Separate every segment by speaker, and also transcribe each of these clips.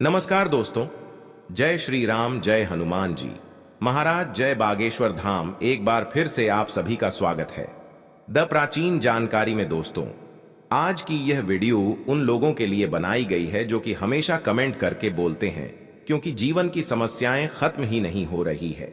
Speaker 1: नमस्कार दोस्तों। जय श्री राम, जय हनुमान जी महाराज, जय बागेश्वर धाम। एक बार फिर से आप सभी का स्वागत है द प्राचीन जानकारी में। दोस्तों, आज की यह वीडियो उन लोगों के लिए बनाई गई है जो कि हमेशा कमेंट करके बोलते हैं क्योंकि जीवन की समस्याएं खत्म ही नहीं हो रही है।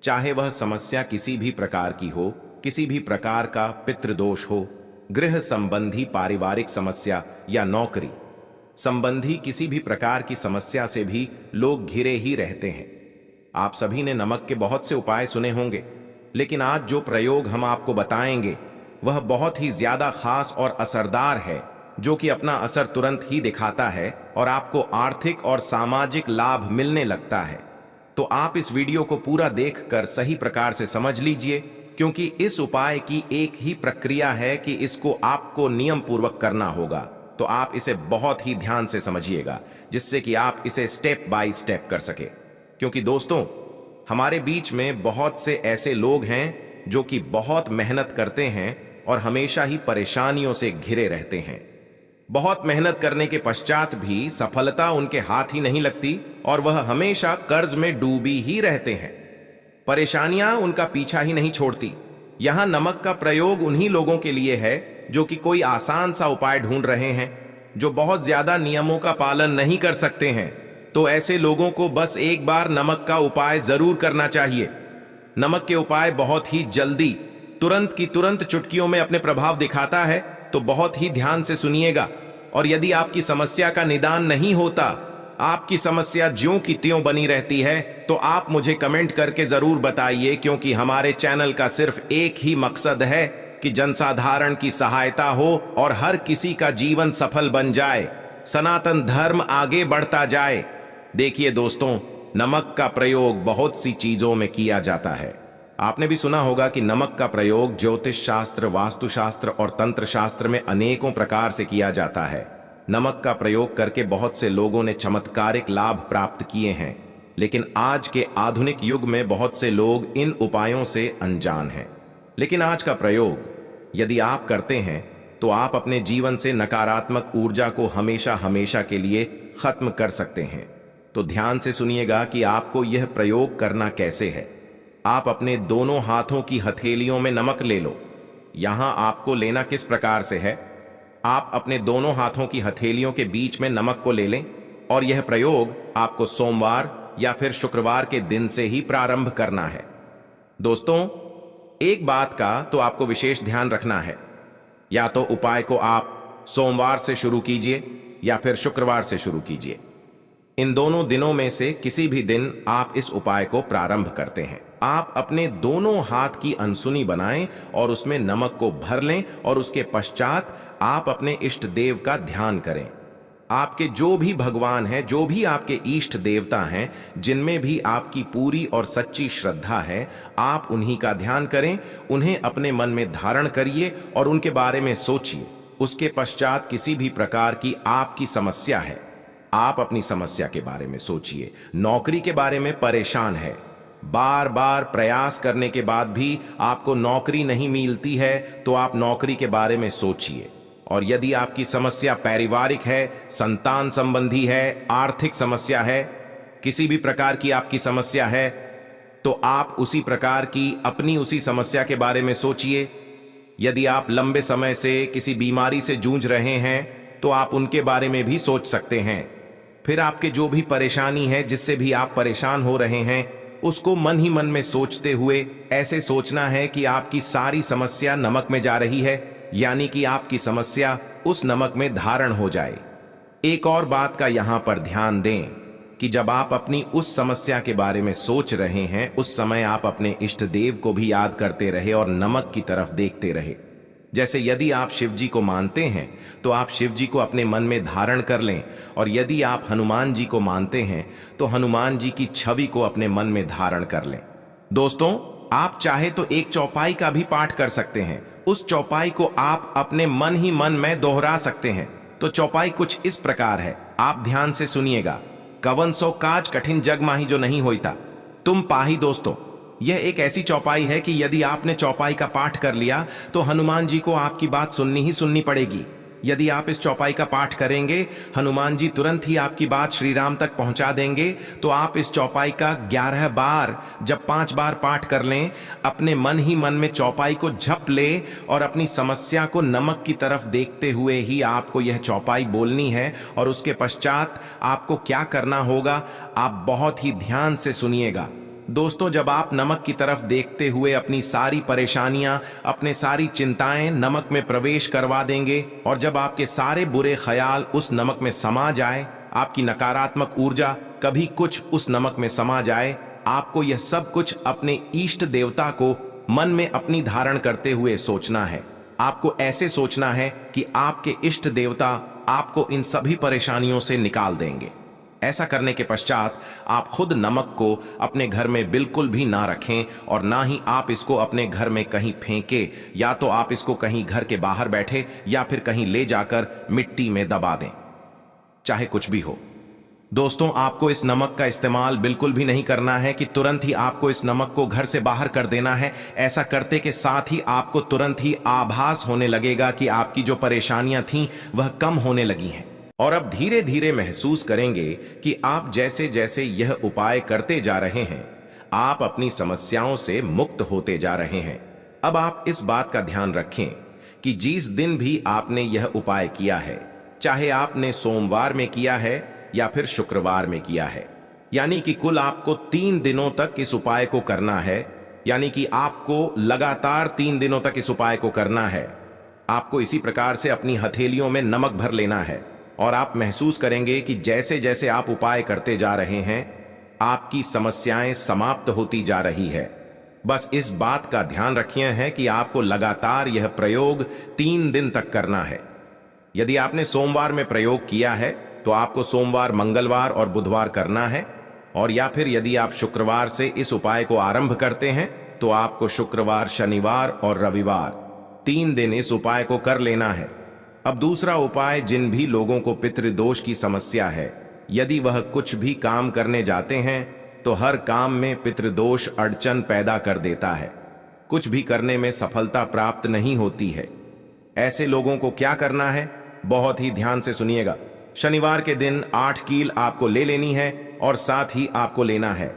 Speaker 1: चाहे वह समस्या किसी भी प्रकार की हो, किसी भी प्रकार का पितृदोष हो, गृह संबंधी पारिवारिक समस्या या नौकरी संबंधी किसी भी प्रकार की समस्या से भी लोग घिरे ही रहते हैं। आप सभी ने नमक के बहुत से उपाय सुने होंगे, लेकिन आज जो प्रयोग हम आपको बताएंगे वह बहुत ही ज्यादा खास और असरदार है, जो कि अपना असर तुरंत ही दिखाता है और आपको आर्थिक और सामाजिक लाभ मिलने लगता है। तो आप इस वीडियो को पूरा देखकर सही प्रकार से समझ लीजिए, क्योंकि इस उपाय की एक ही प्रक्रिया है कि इसको आपको नियम पूर्वक करना होगा। तो आप इसे बहुत ही ध्यान से समझिएगा, जिससे कि आप इसे स्टेप बाय स्टेप कर सके। क्योंकि दोस्तों, हमारे बीच में बहुत से ऐसे लोग हैं जो कि बहुत मेहनत करते हैं और हमेशा ही परेशानियों से घिरे रहते हैं। बहुत मेहनत करने के पश्चात भी सफलता उनके हाथ ही नहीं लगती और वह हमेशा कर्ज में डूबी ही रहते हैं। परेशानियां उनका पीछा ही नहीं छोड़ती। यहां नमक का प्रयोग उन्हीं लोगों के लिए है जो कि कोई आसान सा उपाय ढूंढ रहे हैं, जो बहुत ज्यादा नियमों का पालन नहीं कर सकते हैं। तो ऐसे लोगों को बस एक बार नमक का उपाय जरूर करना चाहिए। नमक के उपाय बहुत ही जल्दी, तुरंत की तुरंत चुटकियों में अपने प्रभाव दिखाता है, तो बहुत ही ध्यान से सुनिएगा। और यदि आपकी समस्या का निदान नहीं होता, आपकी समस्या ज्यों की त्यों बनी रहती है, तो आप मुझे कमेंट करके जरूर बताइए, क्योंकि हमारे चैनल का सिर्फ एक ही मकसद है कि जनसाधारण की सहायता हो और हर किसी का जीवन सफल बन जाए, सनातन धर्म आगे बढ़ता जाए। देखिए दोस्तों, नमक का प्रयोग बहुत सी चीजों में किया जाता है। आपने भी सुना होगा कि नमक का प्रयोग ज्योतिष शास्त्र, वास्तुशास्त्र और तंत्र शास्त्र में अनेकों प्रकार से किया जाता है। नमक का प्रयोग करके बहुत से लोगों ने चमत्कारिक लाभ प्राप्त किए हैं, लेकिन आज के आधुनिक युग में बहुत से लोग इन उपायों से अनजान हैं। लेकिन आज का प्रयोग यदि आप करते हैं तो आप अपने जीवन से नकारात्मक ऊर्जा को हमेशा हमेशा के लिए खत्म कर सकते हैं। तो ध्यान से सुनिएगा कि आपको यह प्रयोग करना कैसे है। आप अपने दोनों हाथों की हथेलियों में नमक ले लो। यहां आपको लेना किस प्रकार से है, आप अपने दोनों हाथों की हथेलियों के बीच में नमक को ले लें और यह प्रयोग आपको सोमवार या फिर शुक्रवार के दिन से ही प्रारंभ करना है। दोस्तों, एक बात का तो आपको विशेष ध्यान रखना है, या तो उपाय को आप सोमवार से शुरू कीजिए या फिर शुक्रवार से शुरू कीजिए। इन दोनों दिनों में से किसी भी दिन आप इस उपाय को प्रारंभ करते हैं। आप अपने दोनों हाथ की अनसुनी बनाएं और उसमें नमक को भर लें और उसके पश्चात आप अपने इष्ट देव का ध्यान करें। आपके जो भी भगवान हैं, जो भी आपके इष्ट देवता हैं, जिनमें भी आपकी पूरी और सच्ची श्रद्धा है, आप उन्हीं का ध्यान करें, उन्हें अपने मन में धारण करिए और उनके बारे में सोचिए। उसके पश्चात किसी भी प्रकार की आपकी समस्या है, आप अपनी समस्या के बारे में सोचिए। नौकरी के बारे में परेशान है, बार बार प्रयास करने के बाद भी आपको नौकरी नहीं मिलती है, तो आप नौकरी के बारे में सोचिए। और यदि आपकी समस्या पारिवारिक है, संतान संबंधी है, आर्थिक समस्या है, किसी भी प्रकार की आपकी समस्या है, तो आप उसी प्रकार की अपनी उसी समस्या के बारे में सोचिए। यदि आप लंबे समय से किसी बीमारी से जूझ रहे हैं, तो आप उनके बारे में भी सोच सकते हैं। फिर आपके जो भी परेशानी है, जिससे भी आप परेशान हो रहे हैं, उसको मन ही मन में सोचते हुए ऐसे सोचना है कि आपकी सारी समस्या नमक में जा रही है, यानी कि आपकी समस्या उस नमक में धारण हो जाए। एक और बात का यहां पर ध्यान दें कि जब आप अपनी उस समस्या के बारे में सोच रहे हैं, उस समय आप अपने इष्ट देव को भी याद करते रहे और नमक की तरफ देखते रहे। जैसे यदि आप शिव जी को मानते हैं तो आप शिव जी को अपने मन में धारण कर लें, और यदि आप हनुमान जी को मानते हैं तो हनुमान जी की छवि को अपने मन में धारण कर लें। दोस्तों, आप चाहे तो एक चौपाई का भी पाठ कर सकते हैं। उस चौपाई को आप अपने मन ही मन में दोहरा सकते हैं। तो चौपाई कुछ इस प्रकार है, आप ध्यान से सुनिएगा। कवन सो काज कठिन जग माही जो नहीं होता तुम पाही। दोस्तों, यह एक ऐसी चौपाई है कि यदि आपने चौपाई का पाठ कर लिया तो हनुमान जी को आपकी बात सुननी ही सुननी पड़ेगी। यदि आप इस चौपाई का पाठ करेंगे, हनुमान जी तुरंत ही आपकी बात श्री राम तक पहुंचा देंगे। तो आप इस चौपाई का 11 बार, जब 5 बार पाठ कर लें, अपने मन ही मन में चौपाई को झप ले और अपनी समस्या को नमक की तरफ देखते हुए ही आपको यह चौपाई बोलनी है। और उसके पश्चात आपको क्या करना होगा, आप बहुत ही ध्यान से सुनिएगा। दोस्तों, जब आप नमक की तरफ देखते हुए अपनी सारी परेशानियां, अपने सारी चिंताएं नमक में प्रवेश करवा देंगे और जब आपके सारे बुरे ख्याल उस नमक में समा जाए, आपकी नकारात्मक ऊर्जा कभी कुछ उस नमक में समा जाए, आपको यह सब कुछ अपने इष्ट देवता को मन में अपनी धारण करते हुए सोचना है। आपको ऐसे सोचना है कि आपके इष्ट देवता आपको इन सभी परेशानियों से निकाल देंगे। ऐसा करने के पश्चात आप खुद नमक को अपने घर में बिल्कुल भी ना रखें और ना ही आप इसको अपने घर में कहीं फेंके, या तो आप इसको कहीं घर के बाहर बैठे या फिर कहीं ले जाकर मिट्टी में दबा दें, चाहे कुछ भी हो। दोस्तों, आपको इस नमक का इस्तेमाल बिल्कुल भी नहीं करना है कि तुरंत ही आपको इस नमक को घर से बाहर कर देना है। ऐसा करते के साथ ही आपको तुरंत ही आभास होने लगेगा कि आपकी जो परेशानियां थीं वह कम होने लगी हैं और अब धीरे धीरे महसूस करेंगे कि आप जैसे जैसे यह उपाय करते जा रहे हैं, आप अपनी समस्याओं से मुक्त होते जा रहे हैं। अब आप इस बात का ध्यान रखें कि जिस दिन भी आपने यह उपाय किया है, चाहे आपने सोमवार में किया है या फिर शुक्रवार में किया है, यानी कि कुल आपको 3 दिनों तक इस उपाय को करना है। यानी कि आपको लगातार 3 दिनों तक इस उपाय को करना है। आपको इसी प्रकार से अपनी हथेलियों में नमक भर लेना है और आप महसूस करेंगे कि जैसे जैसे आप उपाय करते जा रहे हैं, आपकी समस्याएं समाप्त होती जा रही है। बस इस बात का ध्यान रखिए हैं कि आपको लगातार यह प्रयोग 3 दिन तक करना है। यदि आपने सोमवार में प्रयोग किया है तो आपको सोमवार, मंगलवार और बुधवार करना है, और या फिर यदि आप शुक्रवार से इस उपाय को आरंभ करते हैं तो आपको शुक्रवार, शनिवार और रविवार 3 दिन इस उपाय को कर लेना है। अब दूसरा उपाय, जिन भी लोगों को पितृदोष की समस्या है, यदि वह कुछ भी काम करने जाते हैं तो हर काम में पितृदोष अड़चन पैदा कर देता है, कुछ भी करने में सफलता प्राप्त नहीं होती है। ऐसे लोगों को क्या करना है, बहुत ही ध्यान से सुनिएगा। शनिवार के दिन 8 कील आपको ले लेनी है और साथ ही आपको लेना है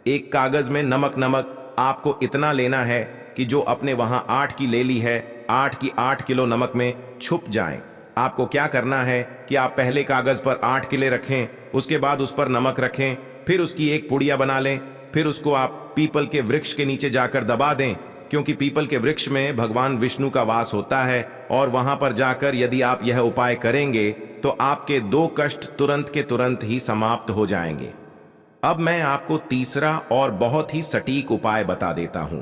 Speaker 1: एक कागज में नमक आपको इतना लेना है कि जो अपने वहां 8 की ले ली है, 8 की 8 किलो नमक में छुप जाएं। आपको क्या करना है कि आप पहले कागज पर 8 किले रखें, उसके बाद उस पर नमक रखें, फिर उसकी एक पुड़िया बना लें, फिर उसको आप पीपल के वृक्ष के नीचे जाकर दबा दें, क्योंकि पीपल के वृक्ष में भगवान विष्णु का वास होता है। और वहां पर जाकर यदि आप यह उपाय करेंगे तो आपके 2 कष्ट तुरंत के तुरंत ही समाप्त हो जाएंगे। अब मैं आपको तीसरा और बहुत ही सटीक उपाय बता देता हूं।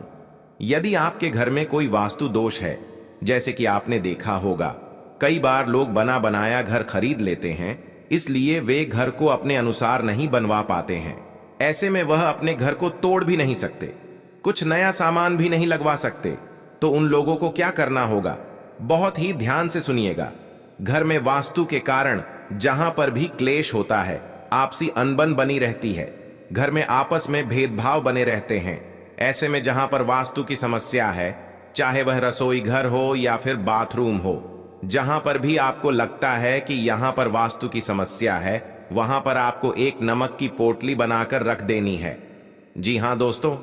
Speaker 1: यदि आपके घर में कोई वास्तु दोष है, जैसे कि आपने देखा होगा कई बार लोग बना बनाया घर खरीद लेते हैं, इसलिए वे घर को अपने अनुसार नहीं बनवा पाते हैं। ऐसे में वह अपने घर को तोड़ भी नहीं सकते, कुछ नया सामान भी नहीं लगवा सकते। तो उन लोगों को क्या करना होगा, बहुत ही ध्यान से सुनिएगा। घर में वास्तु के कारण जहां पर भी क्लेश होता है, आपसी अनबन बनी रहती है, घर में आपस में भेदभाव बने रहते हैं। ऐसे में जहां पर वास्तु की समस्या है, चाहे वह रसोई घर हो या फिर बाथरूम हो, जहां पर भी आपको लगता है कि यहां पर वास्तु की समस्या है, वहां पर आपको एक नमक की पोटली बनाकर रख देनी है। जी हां दोस्तों,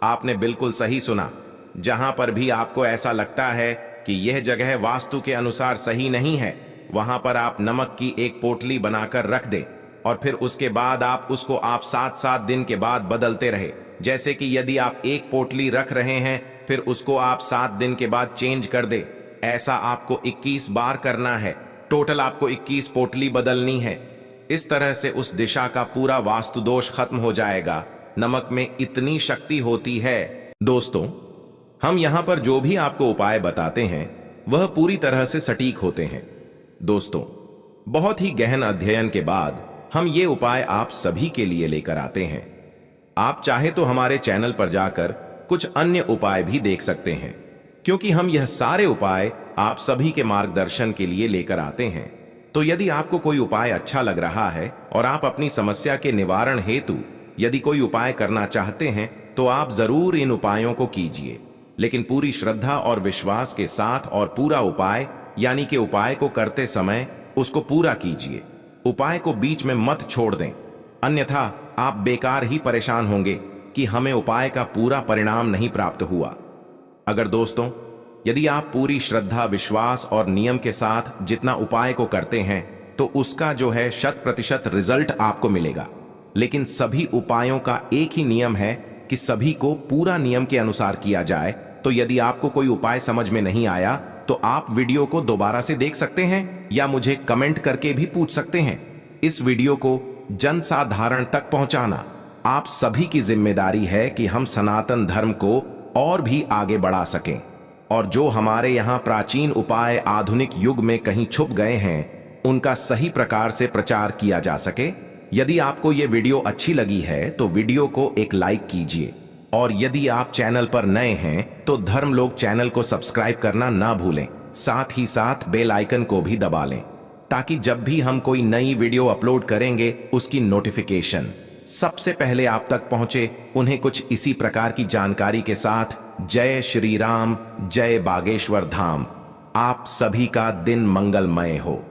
Speaker 1: आपने बिल्कुल सही सुना। जहां पर भी आपको ऐसा लगता है कि यह जगह वास्तु के अनुसार सही नहीं है, वहां पर आप नमक की एक पोटली बनाकर रख दें और फिर उसके बाद आप उसको 7-7 दिन के बाद बदलते रहे। जैसे कि यदि आप एक पोटली रख रहे हैं, फिर उसको आप 7 दिन के बाद चेंज कर दे। ऐसा आपको 21 बार करना है। टोटल आपको 21 पोटली बदलनी है। इस तरह से उस दिशा का पूरा वास्तु दोष खत्म हो जाएगा। नमक में इतनी शक्ति होती है। दोस्तों, हम यहां पर जो भी आपको उपाय बताते हैं वह पूरी तरह से सटीक होते हैं। दोस्तों, बहुत ही गहन अध्ययन के बाद हम ये उपाय आप सभी के लिए लेकर आते हैं। आप चाहे तो हमारे चैनल पर जाकर कुछ अन्य उपाय भी देख सकते हैं, क्योंकि हम यह सारे उपाय आप सभी के मार्गदर्शन के लिए लेकर आते हैं। तो यदि आपको कोई उपाय अच्छा लग रहा है और आप अपनी समस्या के निवारण हेतु यदि कोई उपाय करना चाहते हैं, तो आप जरूर इन उपायों को कीजिए, लेकिन पूरी श्रद्धा और विश्वास के साथ, और पूरा उपाय यानी कि उपाय को करते समय उसको पूरा कीजिए। उपाय को बीच में मत छोड़ दें, अन्यथा आप बेकार ही परेशान होंगे कि हमें उपाय का पूरा परिणाम नहीं प्राप्त हुआ। अगर दोस्तों, यदि आप पूरी श्रद्धा, विश्वास और नियम के साथ जितना उपाय को करते हैं तो उसका जो है 100% रिजल्ट आपको मिलेगा। लेकिन सभी उपायों का एक ही नियम है कि सभी को पूरा नियम के अनुसार किया जाए। तो यदि आपको कोई उपाय समझ में नहीं आया तो आप वीडियो को दोबारा से देख सकते हैं या मुझे कमेंट करके भी पूछ सकते हैं। इस वीडियो को जनसाधारण तक पहुंचाना आप सभी की जिम्मेदारी है कि हम सनातन धर्म को और भी आगे बढ़ा सकें और जो हमारे यहाँ प्राचीन उपाय आधुनिक युग में कहीं छुप गए हैं उनका सही प्रकार से प्रचार किया जा सके। यदि आपको ये वीडियो अच्छी लगी है तो वीडियो को एक लाइक कीजिए और यदि आप चैनल पर नए हैं तो धर्मलोक चैनल को सब्सक्राइब करना ना भूलें। साथ ही साथ बेल आइकन को भी दबा लें ताकि जब भी हम कोई नई वीडियो अपलोड करेंगे उसकी नोटिफिकेशन सबसे पहले आप तक पहुंचे। उन्हें कुछ इसी प्रकार की जानकारी के साथ जय श्री राम, जय बागेश्वर धाम। आप सभी का दिन मंगलमय हो।